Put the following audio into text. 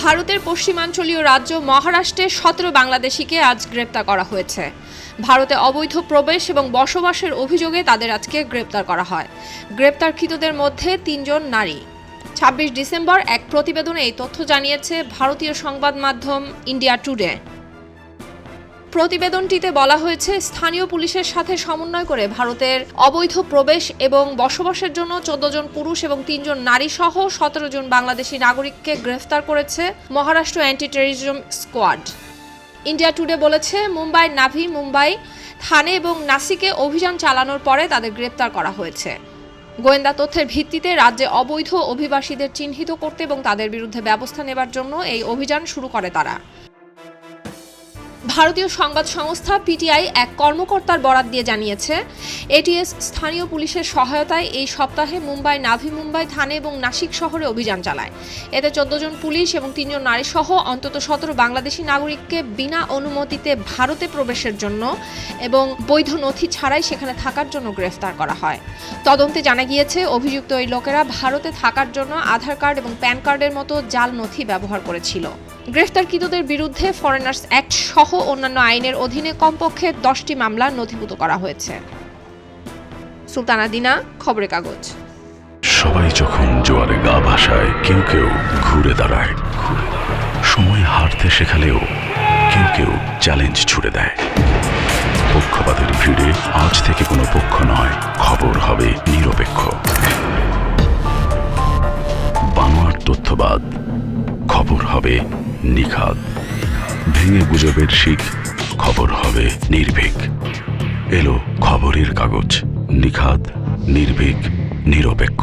ভারতের পশ্চিমাঞ্চলীয় রাজ্য মহারাষ্ট্রে ১৭ বাংলাদেশিকে আজ গ্রেপ্তার করা হয়েছে। ভারতে অবৈধ প্রবেশ এবং বসবাসের অভিযোগে তাদের আজকে গ্রেপ্তার করা হয়। গ্রেপ্তারকৃতদের মধ্যে ৩ জন নারী। ২৬ ডিসেম্বর এক প্রতিবেদনে এই তথ্য জানিয়েছে ভারতীয় সংবাদ মাধ্যম ইন্ডিয়া টুডে। প্রতিবেদনটিতে বলা হয়েছে, স্থানীয় পুলিশের সাথে সমন্বয় করে ভারতের অবৈধ প্রবেশ এবং বসবাসের জন্য ১৪ জন পুরুষ এবং ৩ জন নারী সহ ১৭ জন বাংলাদেশি নাগরিককে গ্রেফতার করেছে Maharashtra anti terrorism squad. India today বলেছে, মুম্বাই নাভি মুম্বাই থানে এবং নাসিকে অভিযান চালানোর পরে তাদের গ্রেপ্তার করা হয়েছে। গোয়েন্দা তথ্যের ভিত্তিতে রাজ্যে অবৈধ অভিবাসীদের চিহ্নিত করতে এবং তাদের বিরুদ্ধে ব্যবস্থা নেবার জন্য এই অভিযান শুরু করে তারা। ভারতীয় সংবাদ সংস্থা পিটিআই এক কর্মকর্তার বরাত দিয়ে জানিয়েছে, এটিএস স্থানীয় পুলিশের সহায়তায় এই সপ্তাহে মুম্বাই নাভি মুম্বাই থানে এবং নাসিক শহরে অভিযান চালায়। এতে ১৪ জন পুলিশ এবং ৩ জন নারী সহ অন্তত ১৭ বাংলাদেশি নাগরিককে বিনা অনুমতিতে ভারতে প্রবেশের জন্য এবং বৈধ নথি ছাড়াই সেখানে থাকার জন্য গ্রেফতার করা হয়। তদন্তে জানা গিয়েছে, অভিযুক্ত এই লোকেরা ভারতে থাকার জন্য আধার কার্ড এবং প্যান কার্ডের মতো জাল নথি ব্যবহার করেছিল। গ্রেফতারকৃতদের বিরুদ্ধে ফরেনার্স অ্যাক্ট সহ অন্যান্য আইনের অধীনে কমপক্ষে ১০টি মামলা নথিভুক্ত করা হয়েছে। সুলতানা দিনা, খবরের কাগজ। সবাই যখন জোয়ারে গা ভাসায়, কেউ কেউ ঘুরে দাঁড়ায়। সময় হারতে শেখালেও কেউ কেউ চ্যালেঞ্জ ছুড়ে দেয়। পক্ষপাতের ভিড়ে আজ থেকে কোনো পক্ষ নয়, খবর হবে নিরপেক্ষ। বানোয়ার তথ্যবাদ, খবর হবে নিখাদ। ভেঙে গুজবের শিখ, খবর হবে নির্ভীক। এলো খবরের কাগজ, নিখাদ, নির্ভীক, নিরপেক্ষ।